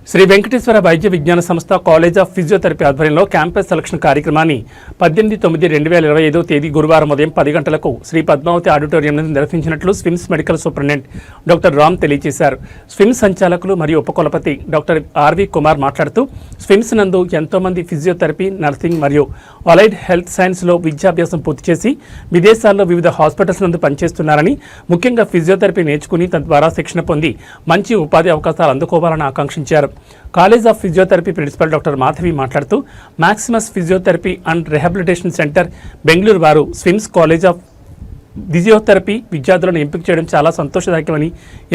శ్రీ వెంకటేశ్వర వైద్య విజ్ఞాన సంస్థ కాలేజ్ ఆఫ్ ఫిజియోథెరపీ ఆధ్వర్యంలో క్యాంపస్ సెలక్షన్ కార్యక్రమాన్ని 18/9/2025 తేదీ గురువారం ఉదయం 10 గంటలకు శ్రీ పద్మావతి ఆడిటోరియం నందు నిర్వహించినట్లు SVIMS medical superintendent doctor Ram తెలియజేశారు. స్విమ్స్ సంచాలకులు మరియు ఉపకులపతి డాక్టర్ ఆర్వి కుమార్ మాట్లాడుతూ స్విమ్స్ నందు ఎంతో మంది ఫిజియోథెరపీ, నర్సింగ్ మరియు అలైడ్ హెల్త్ సైన్స్లో విద్యాభ్యాసం పూర్తి చేసి విదేశాల్లో వివిధ హాస్పిటల్స్ నందు పనిచేస్తున్నారని, ముఖ్యంగా ఫిజియోథెరపీ నేర్చుకుని తద్వారా శిక్షణ పొంది మంచి ఉపాధి అవకాశాలు అందుకోవాలని ఆకాంక్షించారు. College of physiotherapy principal doctor Madhavi మాట్లాడుతూ Maximus physiotherapy and rehabilitation centre Bengaluru వారు స్విమ్స్ కాలేజ్ ఆఫ్ ఫిజియోథెరపీ విద్యార్థులను ఎంపిక చేయడం చాలా సంతోషదాయకమని,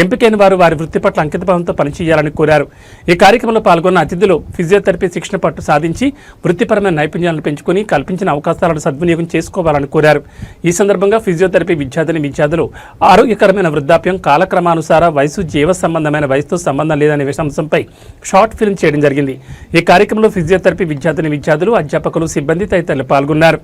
ఎంపికైన వారు వారి వృత్తి పట్ల అంకితభావంతో పనిచేయాలని కోరారు. ఈ కార్యక్రమంలో పాల్గొన్న అతిథులు ఫిజియోథెరపీ శిక్షణ పట్టు సాధించి వృత్తిపరమైన నైపుణ్యాలను పెంచుకుని కల్పించిన అవకాశాలను సద్వినియోగం చేసుకోవాలని కోరారు. ఈ సందర్భంగా ఫిజియోథెరపీ విద్యార్థులు ఆరోగ్యకరమైన వృద్ధాప్యం, కాలక్రమానుసార వయసు జీవ సంబంధమైన వయసుతో సంబంధం లేదనే అంశంపై షార్ట్ ఫిల్మ్ చేయడం జరిగింది. ఈ కార్యక్రమంలో ఫిజియోథెరపీ విద్యార్థులు, అధ్యాపకులు, సిబ్బంది తదితరులు పాల్గొన్నారు.